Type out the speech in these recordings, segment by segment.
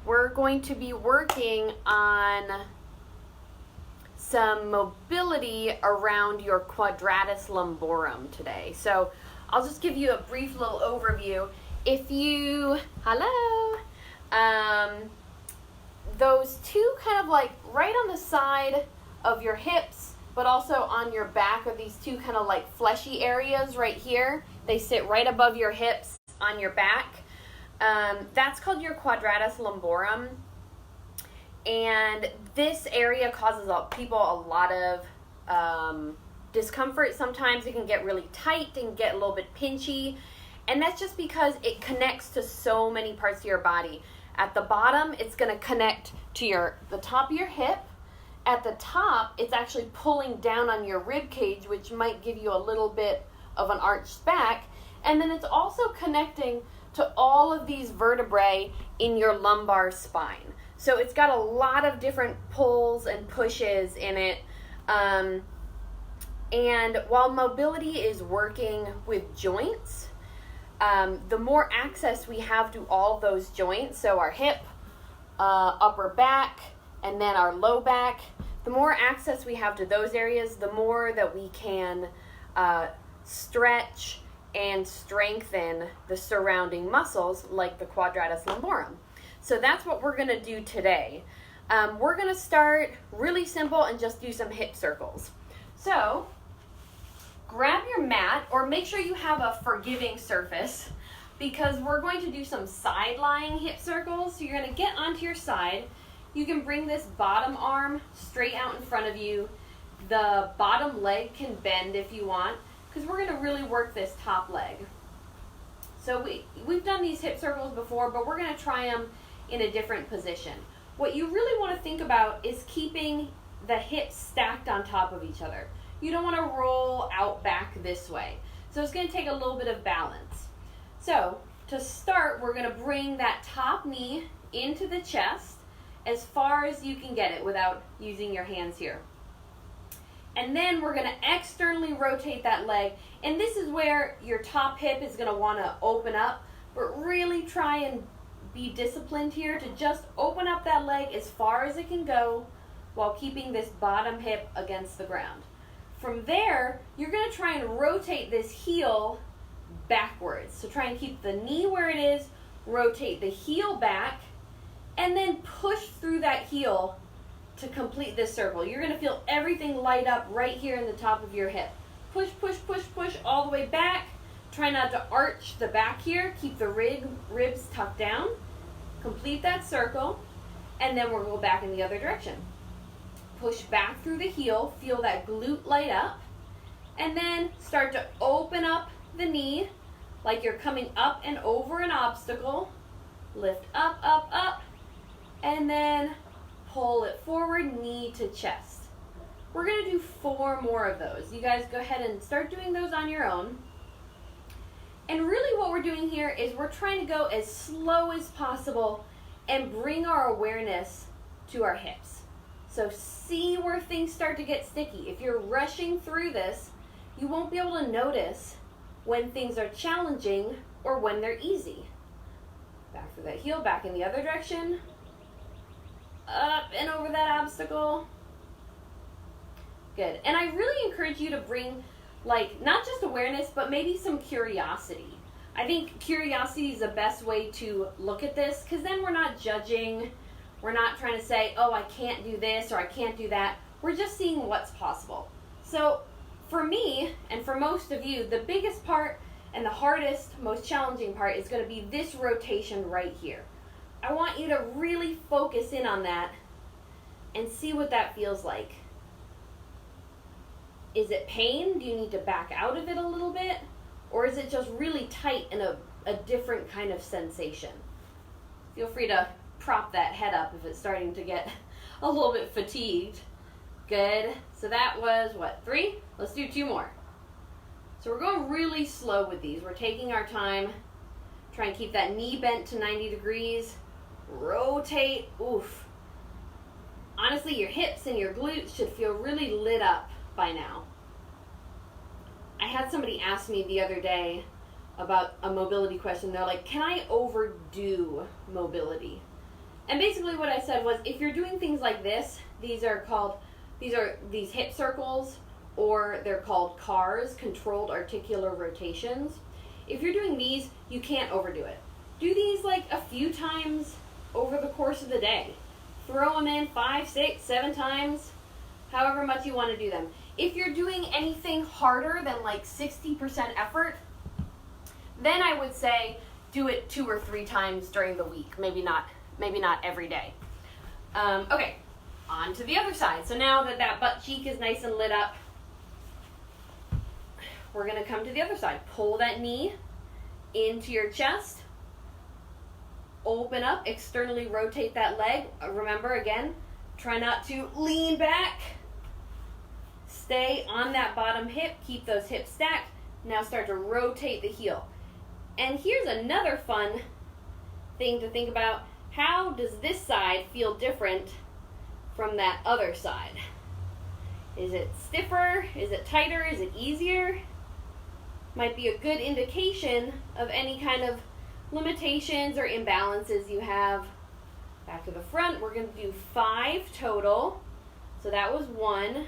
we're going to be working on some mobility around your quadratus lumborum today. So I'll just give you a brief little overview. If you, those two kind of like right on the side of your hips, but also on your back are these two kind of like fleshy areas right here. They sit right above your hips on your back. That's called your quadratus lumborum. And this area causes people a lot of discomfort. Sometimes it can get really tight and get a little bit pinchy. And that's just because it connects to so many parts of your body. At the bottom, it's going to connect to the top of your hip. At the top, it's actually pulling down on your rib cage, which might give you a little bit of an arched back. And then it's also connecting to all of these vertebrae in your lumbar spine. So it's got a lot of different pulls and pushes in it. And while mobility is working with joints, the more access we have to all those joints, so our hip, upper back, and then our low back, the more access we have to those areas, the more that we can stretch and strengthen the surrounding muscles like the quadratus lumborum. So that's what we're going to do today. We're going to start really simple and just do some hip circles. So grab your mat, or make sure you have a forgiving surface, because we're going to do some side-lying hip circles. So you're going to get onto your side. You can bring this bottom arm straight out in front of you. The bottom leg can bend if you want, because we're going to really work this top leg. So we've done these hip circles before, but we're going to try them in a different position. What you really want to think about is keeping the hips stacked on top of each other. You don't want to roll out back this way. So it's going to take a little bit of balance. So to start, we're going to bring that top knee into the chest as far as you can get it without using your hands here. And then we're going to externally rotate that leg. And this is where your top hip is going to want to open up, but really try and be disciplined here to just open up that leg as far as it can go while keeping this bottom hip against the ground. From there, you're going to try and rotate this heel backwards. So try and keep the knee where it is, rotate the heel back, and then push through that heel to complete this circle. You're going to feel everything light up right here in the top of your hip. Push, push, push, push all the way back. Try not to arch the back here. Keep the ribs tucked down. Complete that circle, and then we'll go back in the other direction. Push back through the heel, feel that glute light up, and then start to open up the knee like you're coming up and over an obstacle. Lift up, up, up, and then pull it forward, knee to chest. We're going to do 4 more of those. You guys go ahead and start doing those on your own. And really what we're doing here is we're trying to go as slow as possible and bring our awareness to our hips. So see where things start to get sticky. If you're rushing through this, you won't be able to notice when things are challenging or when they're easy. Back through that heel, back in the other direction. Up and over that obstacle. Good. And I really encourage you to bring not just awareness, but maybe some curiosity. I think curiosity is the best way to look at this, because then we're not judging. We're not trying to say, oh, I can't do this or I can't do that. We're just seeing what's possible. So for me, and for most of you, the biggest part and the hardest, most challenging part is going to be this rotation right here. I want you to really focus in on that and see what that feels like. Is it pain? Do you need to back out of it a little bit? Or is it just really tight and a different kind of sensation? Feel free to prop that head up if it's starting to get a little bit fatigued. Good. So that was, 3? Let's do 2 more. So we're going really slow with these. We're taking our time. Try and keep that knee bent to 90 degrees. Rotate. Oof. Honestly, your hips and your glutes should feel really lit up by now. I had somebody ask me the other day about a mobility question. They're like, can I overdo mobility? And basically what I said was, if you're doing things like this, these hip circles, or they're called CARs, controlled articular rotations. If you're doing these, you can't overdo it. Do these like a few times over the course of the day. Throw them in 5, 6, 7 times, however much you want to do them. If you're doing anything harder than like 60% effort, then I would say do it 2 or 3 times during the week. Maybe not every day. Okay, on to the other side. So now that butt cheek is nice and lit up, we're going to come to the other side. Pull that knee into your chest. Open up, externally rotate that leg. Remember, again, try not to lean back. Stay on that bottom hip. Keep those hips stacked. Now start to rotate the heel. And here's another fun thing to think about. How does this side feel different from that other side? Is it stiffer? Is it tighter? Is it easier? Might be a good indication of any kind of limitations or imbalances you have. Back to the front, we're going to do 5 total. So that was 1.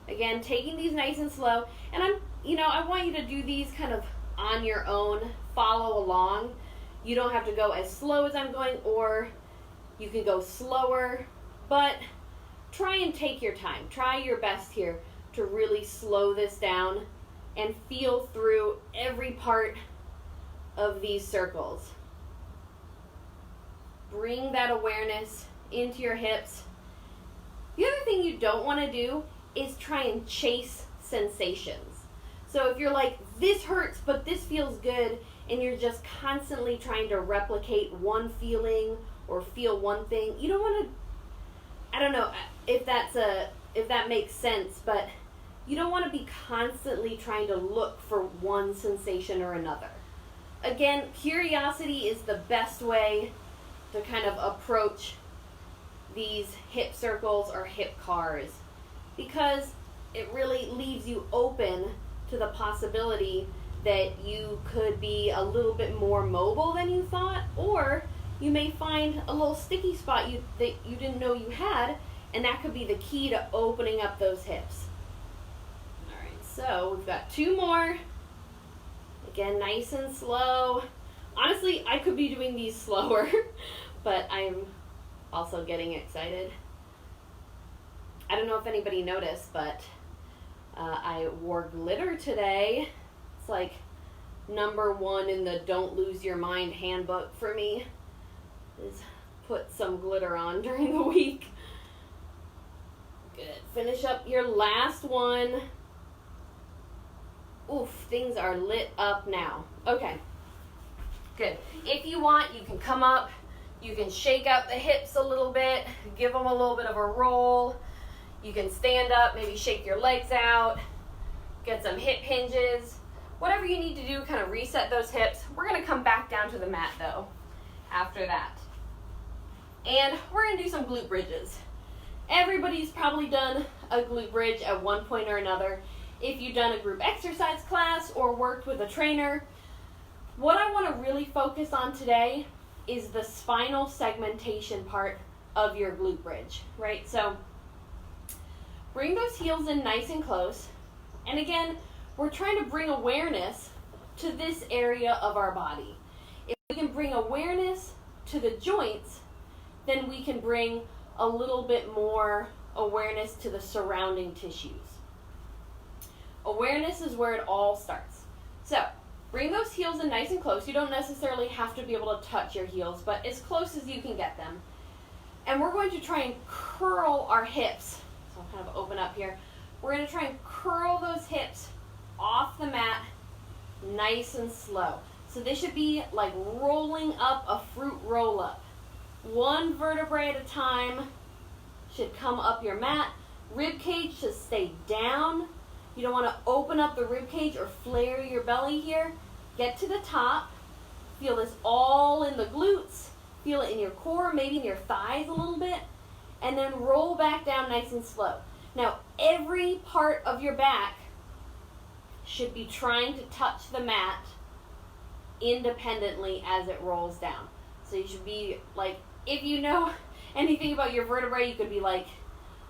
Again, taking these nice and slow. And I want you to do these kind of on your own. Follow along. You don't have to go as slow as I'm going, or you can go slower, but try and take your time. Try your best here to really slow this down and feel through every part of these circles. Bring that awareness into your hips. The other thing you don't want to do is try and chase sensations. So if you're like, this hurts, but this feels good, and you're just constantly trying to replicate one feeling or feel one thing, you don't want to, I don't know if that makes sense, but you don't want to be constantly trying to look for one sensation or another. Again, curiosity is the best way to kind of approach these hip circles or hip CARs, because it really leaves you open to the possibility that you could be a little bit more mobile than you thought, or you may find a little sticky spot that you didn't know you had, and that could be the key to opening up those hips. All right, so we've got 2 more. Again, nice and slow. Honestly, I could be doing these slower, but I'm also getting excited. I don't know if anybody noticed, but I wore glitter today. It's like number 1 in the Don't Lose Your Mind handbook for me, is put some glitter on during the week. Good. Finish up your last one. Oof, things are lit up now. Okay, good. If you want, you can come up, you can shake out the hips a little bit, give them a little bit of a roll. You can stand up, maybe shake your legs out, get some hip hinges. Whatever you need to do, kind of reset those hips. We're going to come back down to the mat, though, after that. And we're going to do some glute bridges. Everybody's probably done a glute bridge at one point or another. If you've done a group exercise class or worked with a trainer, what I want to really focus on today is the spinal segmentation part of your glute bridge, right? So bring those heels in nice and close. And again, we're trying to bring awareness to this area of our body. If we can bring awareness to the joints, then we can bring a little bit more awareness to the surrounding tissues. Awareness is where it all starts. So, bring those heels in nice and close. You don't necessarily have to be able to touch your heels, but as close as you can get them. And we're going to try and curl our hips. So I'll kind of open up here. We're going to try and curl those hips off the mat nice and slow. So this should be like rolling up a fruit roll-up. 1 vertebrae at a time should come up your mat. Rib cage should stay down. You don't want to open up the rib cage or flare your belly here. Get to the top. Feel this all in the glutes. Feel it in your core, maybe in your thighs a little bit. And then roll back down nice and slow. Now, every part of your back should be trying to touch the mat independently as it rolls down. So you should be like if you know anything about your vertebrae, you could be like,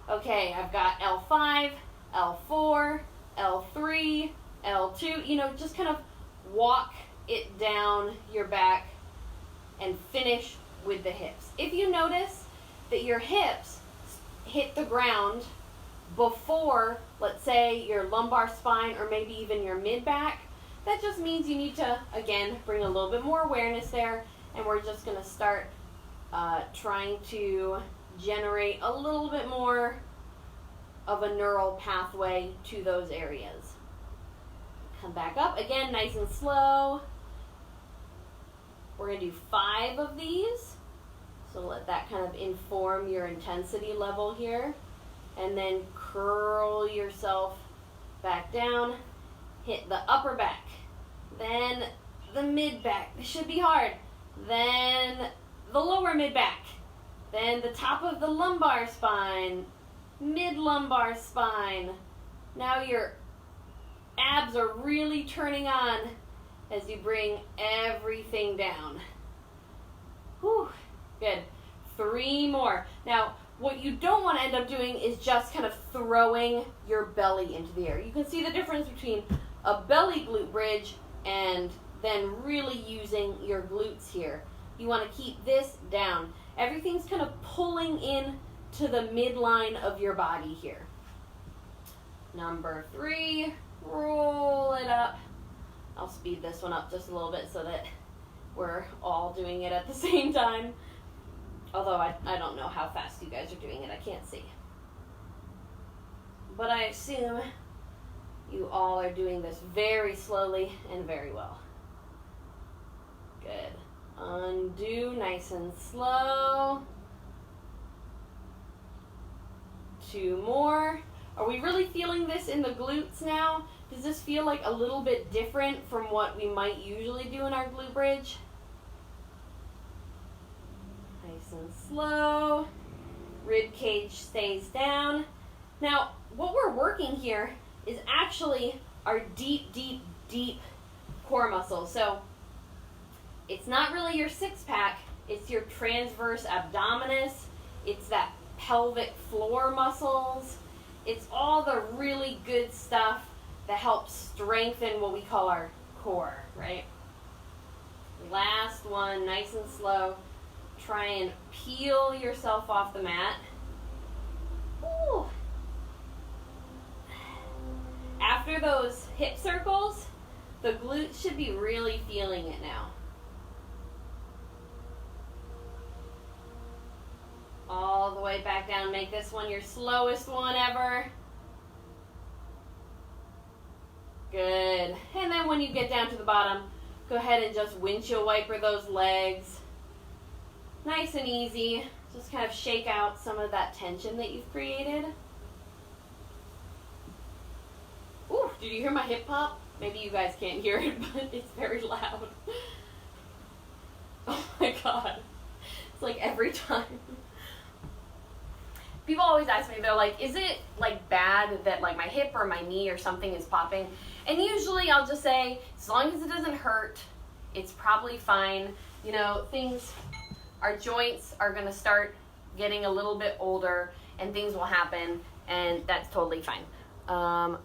okay, I've got L5, L4, L3, L2, you know, just kind of walk it down your back and finish with the hips. If you notice that your hips hit the ground before, let's say, your lumbar spine or maybe even your mid-back, that just means you need to, again, bring a little bit more awareness there, and we're just going to start trying to generate a little bit more of a neural pathway to those areas. Come back up, again, nice and slow. We're going to do 5 of these, so let that kind of inform your intensity level here. And then curl yourself back down, hit the upper back, then the mid back. This should be hard. Then the lower mid back, then the top of the lumbar spine, mid lumbar spine. Now your abs are really turning on as you bring everything down. Whew, good. 3 more. Now, what you don't want to end up doing is just kind of throwing your belly into the air. You can see the difference between a belly glute bridge and then really using your glutes here. You want to keep this down. Everything's kind of pulling in to the midline of your body here. Number 3, roll it up. I'll speed this one up just a little bit so that we're all doing it at the same time. Although I don't know how fast you guys are doing it. I can't see. But I assume you all are doing this very slowly and very well. Good. Undo nice and slow. 2 more. Are we really feeling this in the glutes now? Does this feel like a little bit different from what we might usually do in our glute bridge? Nice and slow. Rib cage stays down. Now, what we're working here is actually our deep, deep, deep core muscles. So it's not really your 6-pack, it's your transverse abdominis, it's that pelvic floor muscles, it's all the really good stuff that helps strengthen what we call our core, right? Last one, nice and slow. Try and peel yourself off the mat. Ooh. After those hip circles, the glutes should be really feeling it now. All the way back down. Make this one your slowest one ever. Good. And then when you get down to the bottom, go ahead and just windshield wiper those legs. Nice and easy. Just kind of shake out some of that tension that you've created. Ooh, did you hear my hip pop? Maybe you guys can't hear it, but it's very loud. Oh my god. It's like every time. People always ask me, they're like, is it like bad that like my hip or my knee or something is popping? And usually I'll just say, as long as it doesn't hurt, it's probably fine. You know, our joints are gonna start getting a little bit older and things will happen, and that's totally fine.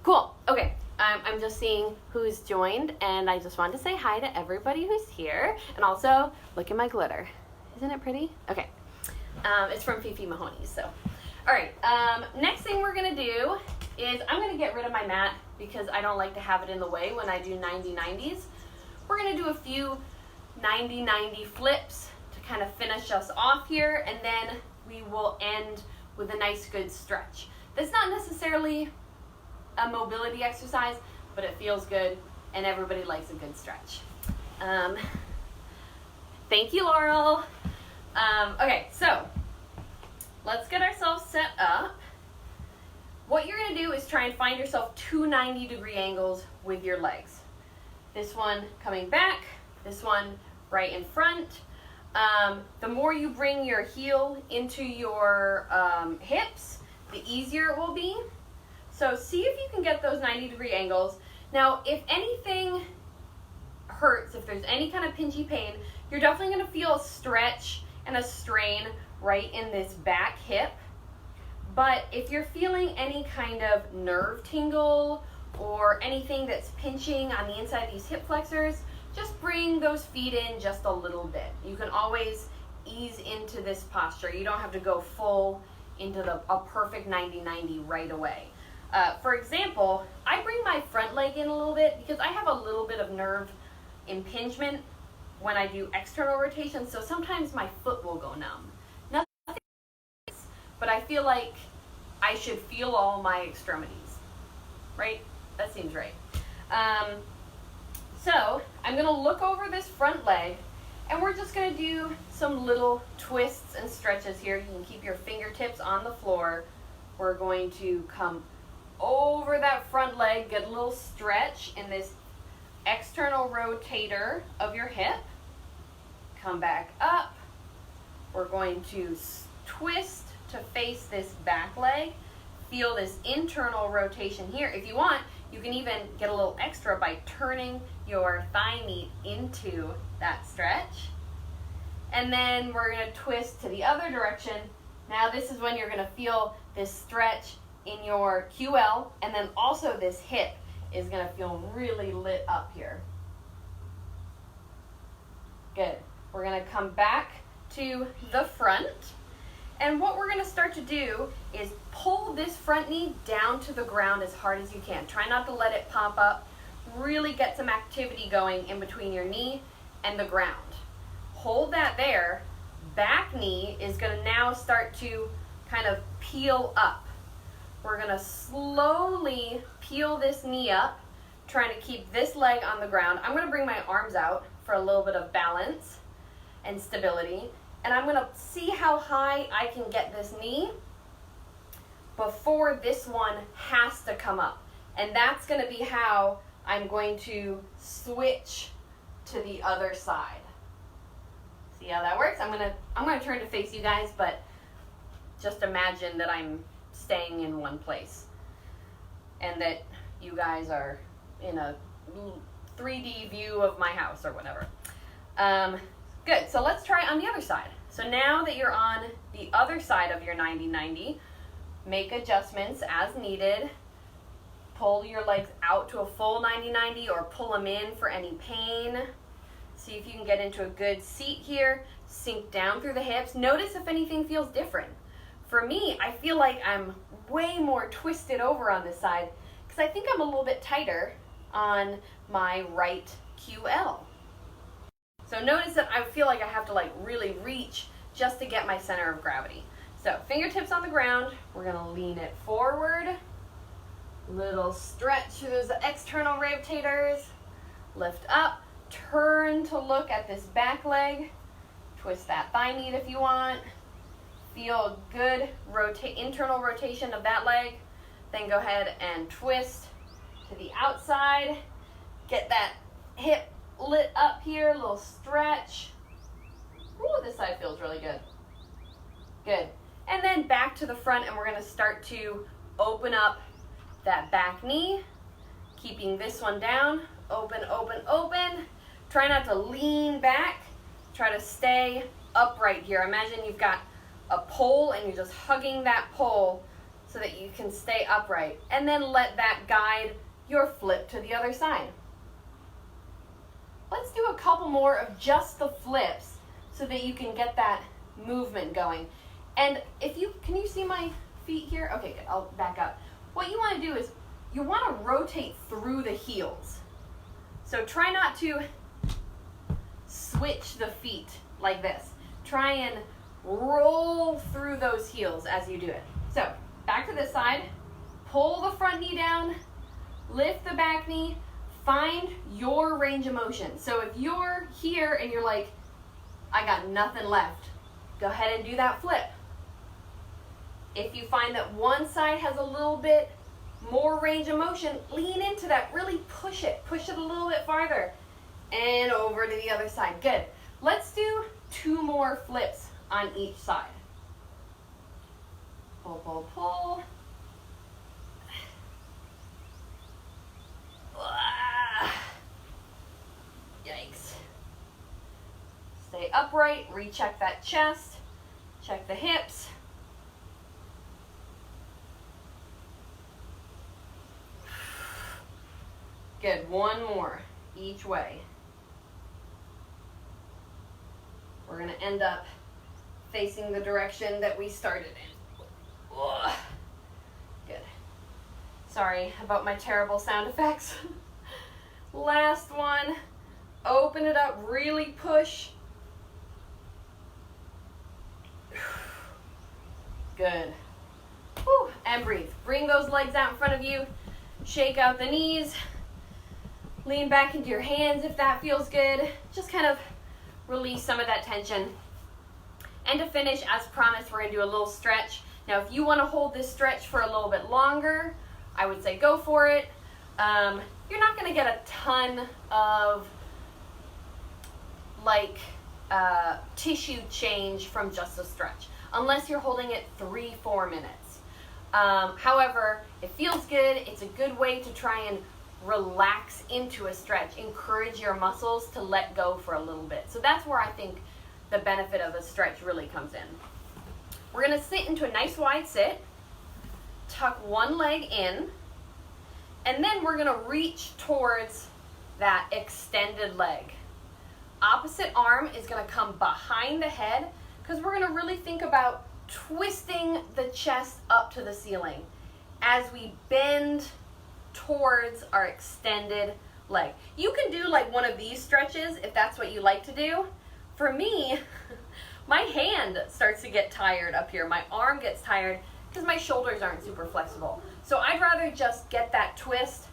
Cool, okay, I'm just seeing who's joined, and I just wanted to say hi to everybody who's here, and also, look at my glitter. Isn't it pretty? Okay, it's from Fifi Mahoney's, so. All right, next thing we're gonna do is I'm gonna get rid of my mat because I don't like to have it in the way when I do 90-90s. We're gonna do a few 90-90 flips to kind of finish us off here, and then we will end with a nice good stretch. That's not necessarily a mobility exercise, but it feels good, and everybody likes a good stretch. Thank you, Laurel. Okay, so let's get ourselves set up. What you're gonna do is try and find yourself 2 90-degree angles with your legs. This one coming back, this one right in front. The more you bring your heel into your hips, the easier it will be. So see if you can get those 90-degree angles. Now, if anything hurts, if there's any kind of pinchy pain, you're definitely gonna feel a stretch and a strain right in this back hip. But if you're feeling any kind of nerve tingle or anything that's pinching on the inside of these hip flexors, just bring those feet in just a little bit. You can always ease into this posture. You don't have to go full into a perfect 90-90 right away. For example, I bring my front leg in a little bit because I have a little bit of nerve impingement when I do external rotation, so sometimes my foot will go numb. Nothing, but I feel like I should feel all my extremities, right? That seems right. So I'm gonna look over this front leg, and we're just gonna do some little twists and stretches here. You can keep your fingertips on the floor. We're going to come over that front leg, get a little stretch in this external rotator of your hip. Come back up. We're going to twist to face this back leg. Feel this internal rotation here. If you want, you can even get a little extra by turning your thigh meat into that stretch. And then we're going to twist to the other direction. Now this is when you're going to feel this stretch in your QL, and then also this hip is going to feel really lit up here. Good. We're going to come back to the front, and what we're going to start to do is pull this front knee down to the ground as hard as you can. Try not to let it pop up. Really get some activity going in between your knee and the ground. Hold that there. Back knee is going to now start to kind of peel up. We're going to slowly peel this knee up, trying to keep this leg on the ground. I'm going to bring my arms out for a little bit of balance and stability, and I'm going to see how high I can get this knee before this one has to come up. And that's going to be how I'm going to switch to the other side. See how that works? I'm going to turn to face you guys, but just imagine that I'm staying in one place and that you guys are in a 3D view of my house or whatever. Good, so let's try on the other side. So now that you're on the other side of your 90-90, make adjustments as needed. Pull your legs out to a full 90-90 or pull them in for any pain. See if you can get into a good seat here. Sink down through the hips. Notice if anything feels different. For me, I feel like I'm way more twisted over on this side because I think I'm a little bit tighter on my right QL. So notice that I feel like I have to like really reach just to get my center of gravity. So fingertips on the ground, we're gonna lean it forward. Little stretch through those external rotators. Lift up, turn to look at this back leg. Twist that thigh meat if you want. Feel good internal rotation of that leg. Then go ahead and twist to the outside. Get that hip lit up here, a little stretch. Ooh, this side feels really good. Good. And then back to the front, and we're going to start to open up that back knee, keeping this one down. Open, open, open. Try not to lean back. Try to stay upright here. Imagine you've got a pole and you're just hugging that pole so that you can stay upright. And then let that guide your flip to the other side. Let's do a couple more of just the flips so that you can get that movement going. And can you see my feet here? Okay, good, I'll back up. What you want to do is you want to rotate through the heels. So try not to switch the feet like this. Try and roll through those heels as you do it. So back to this side, pull the front knee down, lift the back knee, find your range of motion. So if you're here and you're like, I got nothing left, go ahead and do that flip. If you find that one side has a little bit more range of motion, lean into that, really push it a little bit farther and over to the other side. Good. Let's do 2 more flips on each side. Pull, pull, pull. Yikes. Stay Stay upright, recheck that chest, check the hips. Good, one more each way. We're gonna end up facing the direction that we started in. Ugh. Good. Sorry about my terrible sound effects. Last one. Open it up, really push. Good. Whew. And breathe. Bring those legs out in front of you. Shake out the knees. Lean back into your hands if that feels good. Just kind of release some of that tension. And to finish, as promised, we're going to do a little stretch. Now, if you want to hold this stretch for a little bit longer, I would say go for it. You're not going to get a ton of tissue change from just a stretch, unless you're holding it 3-4 minutes. However, it feels good. It's a good way to try and relax into a stretch, encourage your muscles to let go for a little bit. So that's where I think the benefit of a stretch really comes in. We're going to sit into a nice wide sit, tuck one leg in, and then we're going to reach towards that extended leg. Opposite arm is going to come behind the head because we're going to really think about twisting the chest up to the ceiling as we bend towards our extended leg. You can do like one of these stretches if that's what you like to do. For me, my hand starts to get tired up here. My arm gets tired because my shoulders aren't super flexible. So I'd rather just get that twist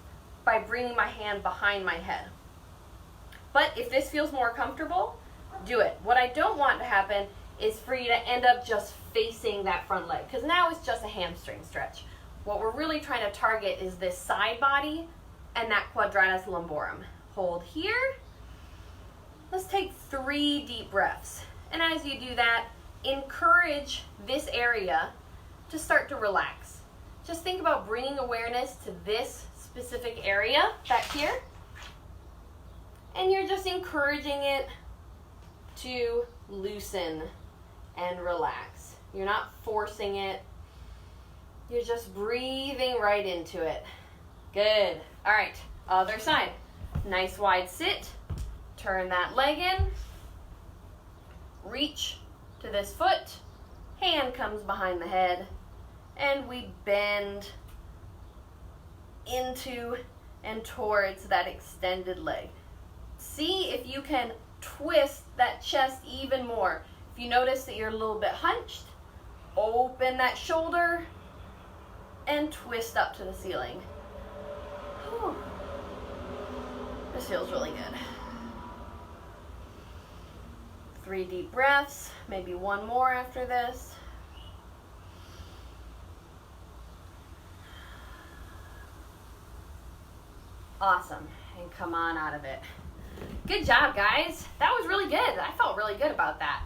by bringing my hand behind my head. But if this feels more comfortable, do it. What I don't want to happen is for you to end up just facing that front leg, because now it's just a hamstring stretch. What we're really trying to target is this side body and that quadratus lumborum. Hold here. Let's take 3 deep breaths. And as you do that, encourage this area to start to relax. Just think about bringing awareness to this specific area back here. And you're just encouraging it to loosen and relax. You're not forcing it. You're just breathing right into it. Good. All right, other side. Nice wide sit. Turn that leg in. Reach to this foot. Hand comes behind the head. And we bend into and towards that extended leg. See if you can twist that chest even more. If you notice that you're a little bit hunched, open that shoulder and twist up to the ceiling. Whew. This feels really good. 3 deep breaths, maybe one more after this. Awesome, and come on out of it. Good job, guys. That was really good. I felt really good about that.